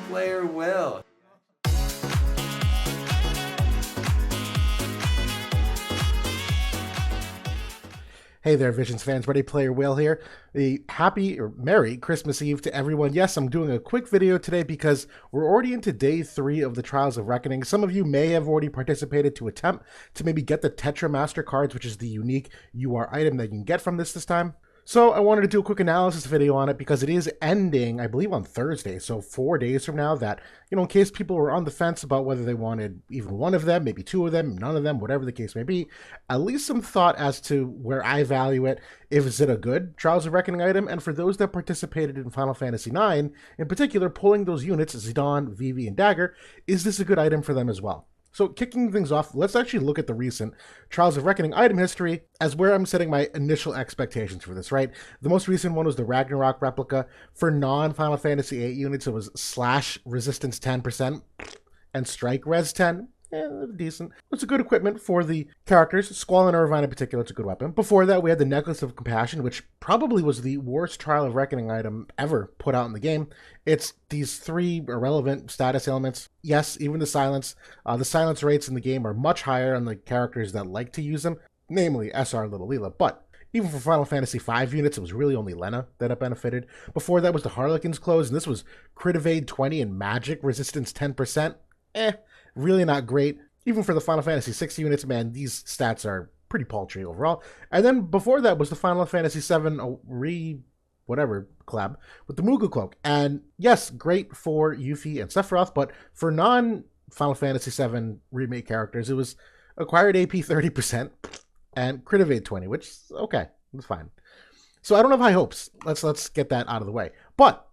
player Will. Hey there, Visions fans. Ready Player Will here. A happy or Merry Christmas Eve to everyone. Yes, I'm doing a quick video today because we're already into day 3 of the Trials of Reckoning. Some of you may have already participated to attempt to maybe get the Tetra Master cards, which is the unique UR item that you can get from this time. So I wanted to do a quick analysis video on it because it is ending, I believe, on Thursday. So 4 days from now that, in case people were on the fence about whether they wanted even one of them, maybe 2 of them, none of them, whatever the case may be, at least some thought as to where I value it. Is it a good Trials of Reckoning item? And for those that participated in Final Fantasy IX, in particular, pulling those units, Zidane, Vivi, and Dagger, is this a good item for them as well? So kicking things off, let's actually look at the recent Trials of Reckoning item history as where I'm setting my initial expectations for this, right? The most recent one was the Ragnarok replica. For non-Final Fantasy VIII units, it was slash resistance 10% and strike res 10. Decent. It's a good equipment for the characters. Squall and Irvine in particular, it's a good weapon. Before that, we had the Necklace of Compassion, which probably was the worst Trial of Reckoning item ever put out in the game. It's these 3 irrelevant status ailments. Yes, even the silence rates in the game are much higher on the characters that like to use them, namely SR Little Leela. But even for Final Fantasy V units, it was really only Lena that it benefited. Before that was the Harlequin's Clothes, and this was crit evade 20 and magic resistance 10%. Really not great. Even for the Final Fantasy VI units, man, these stats are pretty paltry overall. And then before that was the Final Fantasy VII whatever collab with the Mugu Cloak. And yes, great for Yuffie and Sephiroth, but for non-Final Fantasy VII remake characters, it was acquired AP 30% and crit evade 20, which is okay. It's fine. So I don't have high hopes. Let's get that out of the way. But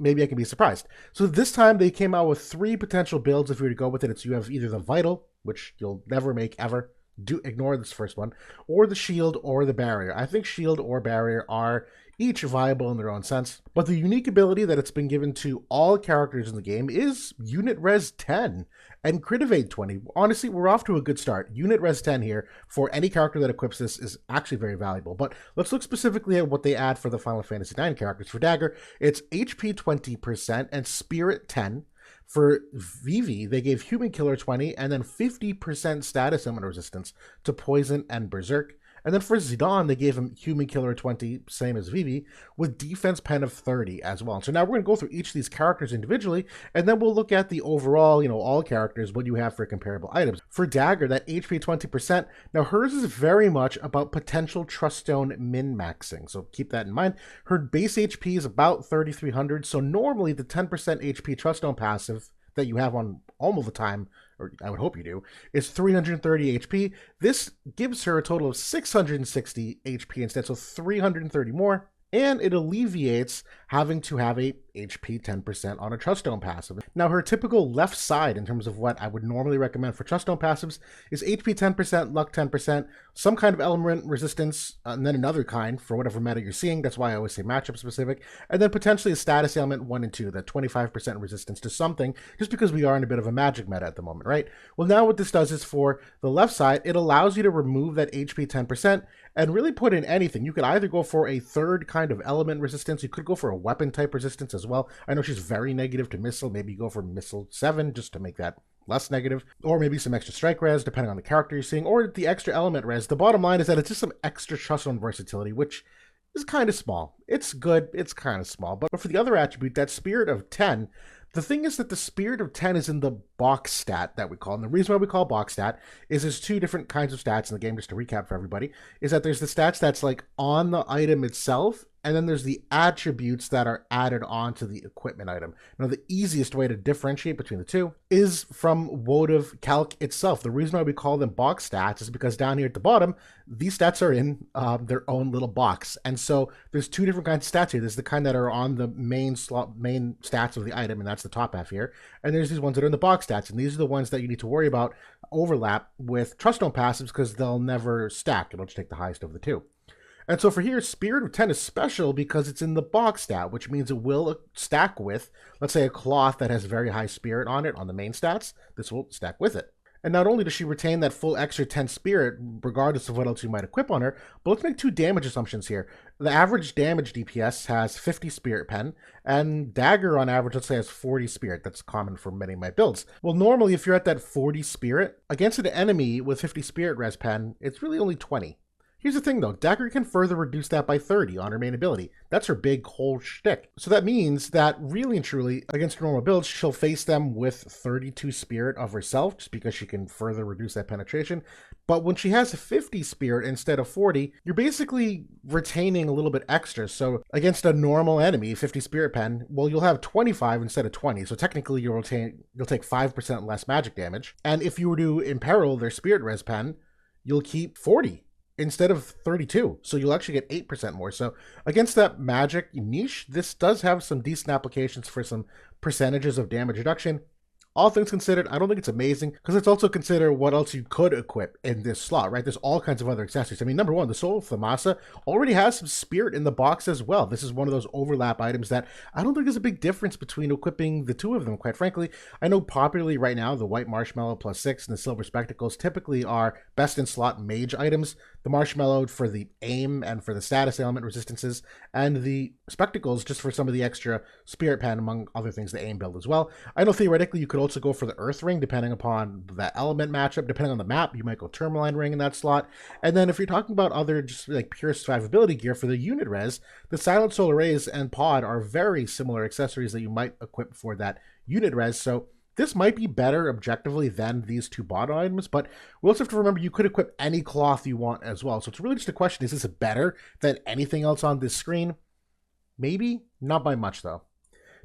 maybe I can be surprised. So this time they came out with 3 potential builds if you were to go with it. It's you have either the Vital, which you'll never make ever. Do ignore this first one, or the Shield or the Barrier. I think Shield or Barrier are each viable in their own sense, but the unique ability that it's been given to all characters in the game is Unit Res 10 and Crit Evade 20. Honestly, we're off to a good start. Unit Res 10 here for any character that equips this is actually very valuable, but let's look specifically at what they add for the Final Fantasy IX characters. For Dagger, it's HP 20% and Spirit 10. For Vivi, they gave Human Killer 20 and then 50% status element resistance to Poison and Berserk. And then for Zidane, they gave him Human Killer 20, same as Vivi, with Defense Pen of 30 as well. So now we're going to go through each of these characters individually, and then we'll look at the overall, all characters, what you have for comparable items. For Dagger, that HP 20%, now hers is very much about potential Truststone min-maxing, so keep that in mind. Her base HP is about 3,300, so normally the 10% HP Truststone passive that you have on almost the time, or I would hope you do, is 330 HP. This gives her a total of 660 HP instead, so 330 more, and it alleviates having to have a HP 10% on a Truststone passive. Now, her typical left side, in terms of what I would normally recommend for Truststone passives, is HP 10%, Luck 10%, some kind of element resistance, and then another kind for whatever meta you're seeing. That's why I always say matchup specific. And then potentially a status ailment 1 and 2, that 25% resistance to something, just because we are in a bit of a magic meta at the moment, right? Well, now what this does is for the left side, it allows you to remove that HP 10% and really put in anything. You could either go for a third kind of element resistance, you could go for a weapon type resistance as well. I know she's very negative to missile, maybe go for missile 7 just to make that less negative, or maybe some extra strike res depending on the character you're seeing, or the extra element res. The bottom line is that it's just some extra Truststone versatility, which is kind of small. It's good, it's kind of small. But for the other attribute, that Spirit of 10, the thing is that the Spirit of 10 is in the box stat that we call, and the reason why we call box stat is there's 2 different kinds of stats in the game, just to recap for everybody, is that there's the stats that's like on the item itself, and then there's the attributes that are added onto the equipment item. Now, the easiest way to differentiate between the 2 is from wotv calc itself. The reason why we call them box stats is because down here at the bottom, these stats are in their own little box. And so there's 2 different kinds of stats here. There's the kind that are on the main stats of the item, and that's the top half here. And there's these ones that are in the box stats, and these are the ones that you need to worry about overlap with Truststone passives because they'll never stack. It'll just take the highest of the 2. And so for here, Spirit of 10 is special because it's in the box stat, which means it will stack with, let's say, a cloth that has very high spirit on it on the main stats. This will stack with it. And not only does she retain that full extra 10 spirit, regardless of what else you might equip on her, but let's make two damage assumptions here. The average damage DPS has 50 spirit pen, and Dagger on average, let's say, has 40 spirit. That's common for many of my builds. Well, normally, if you're at that 40 spirit, against an enemy with 50 spirit res pen, it's really only 20. Here's the thing though, Dagger can further reduce that by 30 on her main ability. That's her big whole shtick. So that means that really and truly, against normal builds, she'll face them with 32 spirit of herself, just because she can further reduce that penetration. But when she has 50 spirit instead of 40, you're basically retaining a little bit extra. So against a normal enemy, 50 spirit pen, well, you'll have 25 instead of 20. So technically you'll take 5% less magic damage. And if you were to imperil their spirit res pen, you'll keep 40 instead of 32, so you'll actually get 8% more. So against that magic niche, this does have some decent applications for some percentages of damage reduction. All things considered, I don't think it's amazing, because let's also consider what else you could equip in this slot, right? There's all kinds of other accessories. I mean, number one, the Soul of Thamasa already has some spirit in the box as well. This is one of those overlap items that I don't think there's a big difference between equipping the two of them, quite frankly. I know popularly right now, the White Marshmallow +6 and the Silver Spectacles typically are best in slot mage items. The Marshmallow for the aim and for the status ailment resistances, and the Spectacles just for some of the extra spirit pen, among other things, the aim build as well. I know theoretically you could also go for the Earth Ring, depending upon that element matchup. Depending on the map, you might go Tourmaline Ring in that slot. And then if you're talking about other just like pure survivability gear for the unit res, the Silent Solar Rays and Pod are very similar accessories that you might equip for that unit res. So this might be better objectively than these two bottom items, but we also have to remember you could equip any cloth you want as well. So it's really just a question, is this better than anything else on this screen? Maybe, not by much though.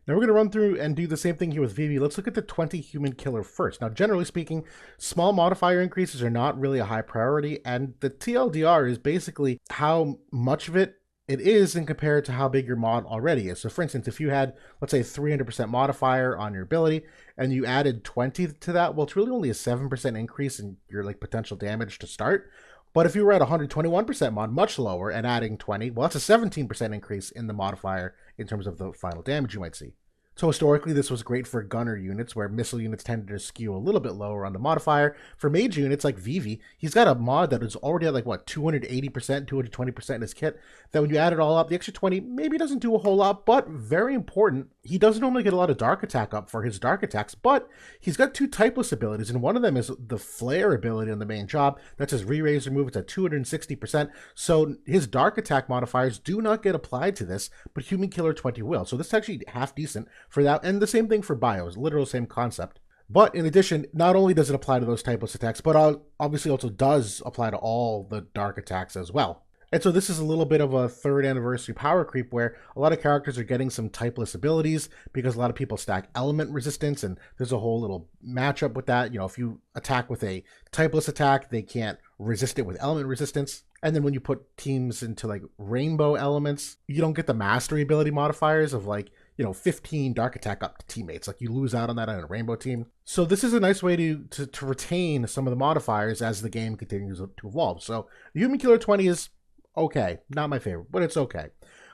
Now we're going to run through and do the same thing here with Vivi. Let's look at the 20 human killer first. Now, generally speaking, small modifier increases are not really a high priority, and the TLDR is basically how much of it is in compared to how big your mod already is. So for instance, if you had, let's say, 300% modifier on your ability, and you added 20 to that, well, it's really only a 7% increase in your like potential damage to start. But if you were at 121% mod, much lower, and adding 20, well, that's a 17% increase in the modifier in terms of the final damage you might see. So historically, this was great for gunner units, where missile units tended to skew a little bit lower on the modifier. For mage units like Vivi, he's got a mod that is already at like, what, 280%, 220% in his kit, that when you add it all up, the extra 20 maybe doesn't do a whole lot, but very important, he doesn't normally get a lot of dark attack up for his dark attacks, but he's got two typeless abilities, and one of them is the flare ability on the main job. That's his re-raise remove. It's at 260%, so his dark attack modifiers do not get applied to this, but Human Killer 20 will. So this is actually half decent for that, and the same thing for bios, literal same concept. But in addition, not only does it apply to those typeless attacks, but obviously also does apply to all the dark attacks as well. And so this is a little bit of a third anniversary power creep, where a lot of characters are getting some typeless abilities because a lot of people stack element resistance, and there's a whole little matchup with that. You know, if you attack with a typeless attack, they can't resist it with element resistance. And then when you put teams into like rainbow elements, you don't get the mastery ability modifiers of like, you know, 15 dark attack up to teammates. Like you lose out on that on a rainbow team. So this is a nice way to retain some of the modifiers as the game continues to evolve. So the Human Killer 20 is okay, not my favorite, but it's okay.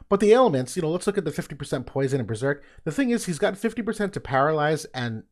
But the elements, you know, let's look at the 50% poison and berserk. The thing is, he's got 50% to paralyze and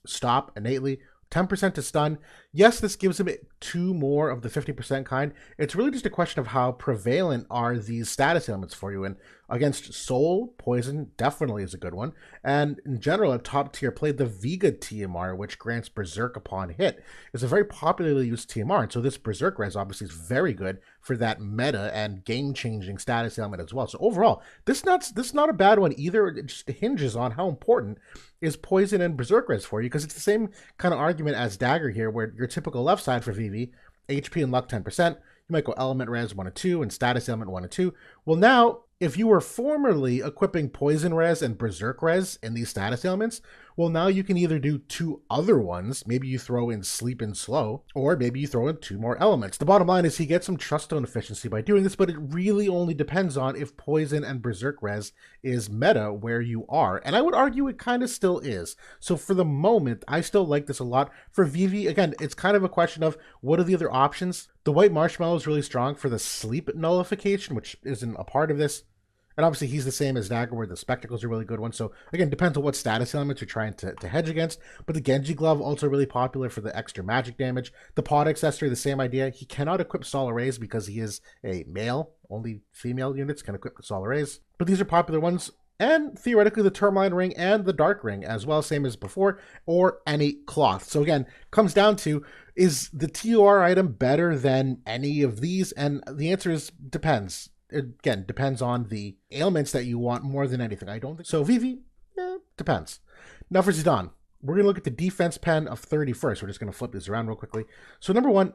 stop innately, 10% to stun. Yes, this gives him 2 more of the 50% kind. It's really just a question of how prevalent are these status ailments for you. And against Soul, Poison definitely is a good one. And in general, a top tier play, the Vega TMR, which grants Berserk upon hit, is a very popularly used TMR. And so this Berserk res obviously is very good for that meta and game-changing status ailment as well. So overall, this is not a bad one either. It just hinges on how important is Poison and Berserk res for you, because it's the same kind of argument as Dagger here, where your typical left side for Vivi, HP and luck 10%, you might go element res 1 and 2 and status ailment 1 and 2. Well, now, if you were formerly equipping Poison res and Berserk res in these status ailments, well, now you can either do 2 other ones. Maybe you throw in Sleep and Slow, or maybe you throw in 2 more elements. The bottom line is he gets some Trust Stone efficiency by doing this, but it really only depends on if Poison and Berserk res is meta where you are. And I would argue it kind of still is. So for the moment, I still like this a lot. For Vivi, again, it's kind of a question of what are the other options? The White Marshmallow is really strong for the sleep nullification, which isn't a part of this. And obviously he's the same as Dagger, where the Spectacle's a really good one. So again, depends on what status elements you're trying to hedge against. But the Genji Glove, also really popular for the extra magic damage. The Pod Accessory, the same idea. He cannot equip Sol Arrays because he is a male. Only female units can equip the Sol Arrays. But these are popular ones. And theoretically the Tourmaline Ring and the Dark Ring as well, same as before, or any cloth. So again, comes down to, is the TOR item better than any of these? And the answer is depends. Again, depends on the ailments that you want more than anything. I don't think so. Vivi, depends. Now for Zidane, we're going to look at the defense pen of 30 first. We're just going to flip this around real quickly. So number one,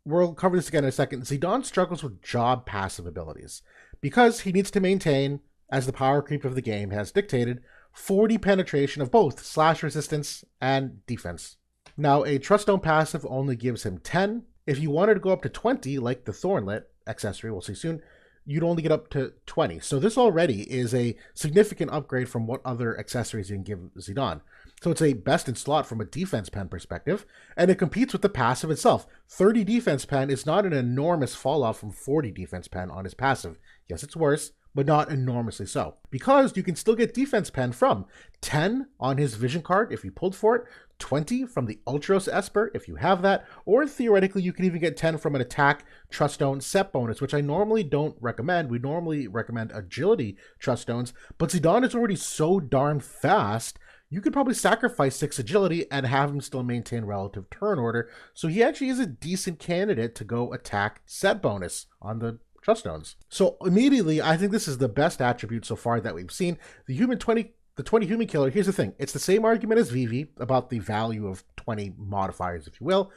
we'll cover this again in a second. Zidane struggles with job passive abilities because he needs to maintain, as the power creep of the game has dictated, 40 penetration of both slash resistance and defense. Now, a Trust Stone passive only gives him 10. If you wanted to go up to 20, like the Thornlit accessory, we'll see soon, you'd only get up to 20. So this already is a significant upgrade from what other accessories you can give Zidane. So it's a best in slot from a defense pen perspective, and it competes with the passive itself. 30 defense pen is not an enormous fall off from 40 defense pen on his passive. Yes, it's worse, but not enormously so, because you can still get defense pen from 10 on his vision card if you pulled for it, 20 from the Ultros Esper if you have that, or theoretically you can even get 10 from an attack Trust Stone set bonus, which I normally don't recommend. We normally recommend agility Trust Stones, but Zidane is already so darn fast, you could probably sacrifice 6 agility and have him still maintain relative turn order, so he actually is a decent candidate to go attack set bonus on the Trust Stones. So immediately, I think this is the best attribute so far that we've seen. The 20 human killer, here's the thing. It's the same argument as Vivi about the value of 20 modifiers, if you will.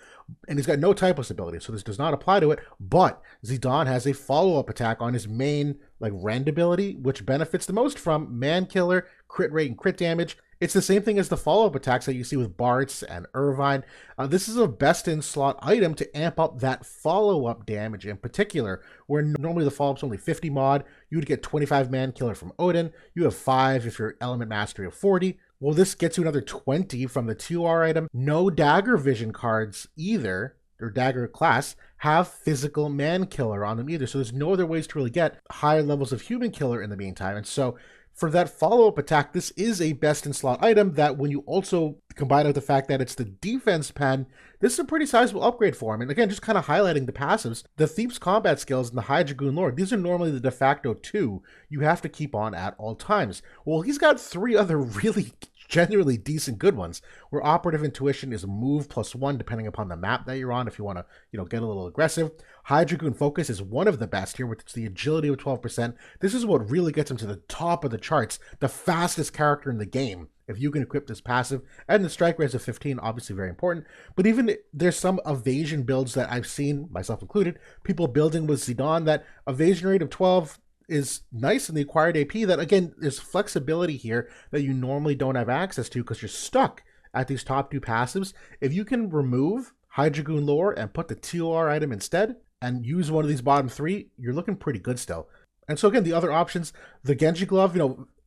And he's got no typeless ability, so this does not apply to it. But Zidane has a follow-up attack on his main rend ability, which benefits the most from man killer, crit rate, and crit damage. It's the same thing as the follow-up attacks that you see with Bartz and Irvine. This is a best-in-slot item to amp up that follow-up damage in particular, where normally the follow-up's only 50 mod. You would get 25 man killer from Odin. You have 5 if you're element mastery of 40. Well, this gets you another 20 from the 2R item. No Dagger vision cards either, or Dagger class, have physical man killer on them either. So there's no other ways to really get higher levels of human killer in the meantime. And so for that follow-up attack, this is a best-in-slot item that when you also combine it with the fact that it's the defense pen, this is a pretty sizable upgrade for him. And again, just kind of highlighting the passives, the Thief's combat skills and the High Dragoon Lord, these are normally the de facto 2 you have to keep on at all times. Well, he's got 3 other really generally decent good ones, where Operative Intuition is a move +1 depending upon the map that you're on if you want to, get a little aggressive. High Dragoon Focus is one of the best here, with the agility of 12%. This is what really gets him to the top of the charts, the fastest character in the game, if you can equip this passive. And the strike rate of 15, obviously very important. But even there's some evasion builds that I've seen, myself included, people building with Zidane, that evasion rate of 12 is nice in the acquired AP. That again, there's flexibility here that you normally don't have access to because you're stuck at these top 2 passives. If you can remove High Dragoon Lore and put the TOR item instead and use one of these bottom 3, you're looking pretty good still. And so again, the other options, the Genji Glove,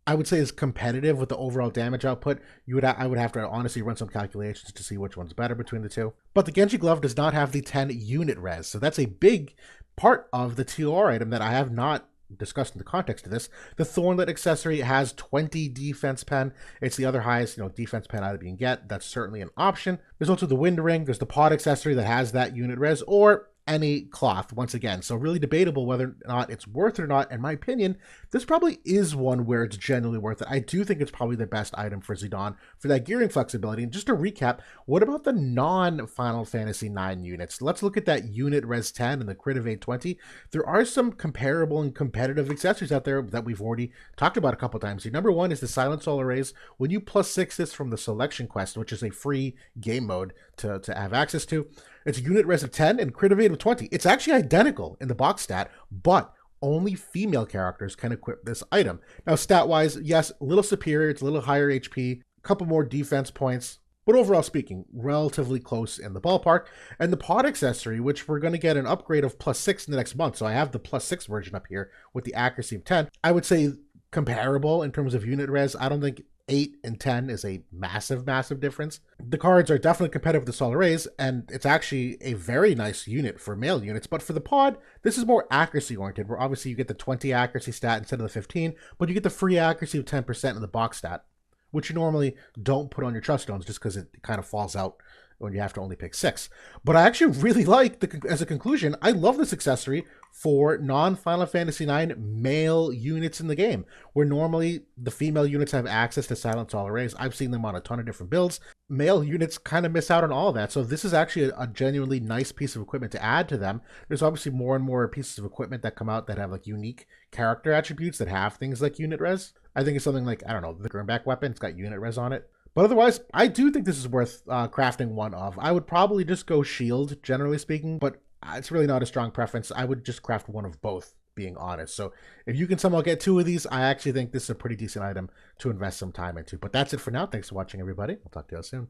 I would say is competitive with the overall damage output. I would have to honestly run some calculations to see which one's better between the 2. But the Genji Glove does not have the 10 unit res, so that's a big part of the TOR item that I have not discussed in the context of this. The Thornlit accessory has 20 defense pen. It's the other highest, defense pen item you can get. That's certainly an option. There's also the Wind Ring. There's the Pod accessory that has that unit res, or any cloth once again. So really debatable whether or not it's worth it or not. In my opinion, this probably is one where it's genuinely worth it. I do think it's probably the best item for Zidane for that gearing flexibility. And just to recap, what about the non-Final Fantasy 9 units? Let's look at that unit res 10 and the crit of 820. There are some comparable and competitive accessories out there that we've already talked about a couple times. Number one is the Silent Soul Arrays. When you +6 this from the Selection Quest, which is a free game mode to have access to, it's unit res of 10 and crit of 8 of 20. It's actually identical in the box stat, but only female characters can equip this item. Now, stat-wise, yes, a little superior. It's a little higher HP, a couple more defense points, but overall speaking, relatively close in the ballpark. And the Pod accessory, which we're going to get an upgrade of +6 in the next month. So I have the +6 version up here with the accuracy of 10. I would say comparable in terms of unit res. I don't think 8 and 10 is a massive, massive difference. The cards are definitely competitive with the Solar Rays, and it's actually a very nice unit for male units. But for the pod, this is more accuracy oriented, where obviously you get the 20 accuracy stat instead of the 15, but you get the free accuracy of 10% in the box stat, which you normally don't put on your trust stones just because it kind of falls out when you have to only pick 6. But I actually really like, as a conclusion, I love this accessory for non-Final Fantasy IX male units in the game, where normally the female units have access to silent solar rays. I've seen them on a ton of different builds. Male units kind of miss out on all of that, so this is actually a genuinely nice piece of equipment to add to them. There's obviously more and more pieces of equipment that come out that have like unique character attributes that have things like unit res. I think it's something like, I don't know, the Grimback weapon, it's got unit res on it. But otherwise, I do think this is worth crafting one of. I would probably just go shield, generally speaking, but it's really not a strong preference. I would just craft one of both, being honest. So if you can somehow get 2 of these, I actually think this is a pretty decent item to invest some time into. But that's it for now. Thanks for watching, everybody. I'll talk to you all soon.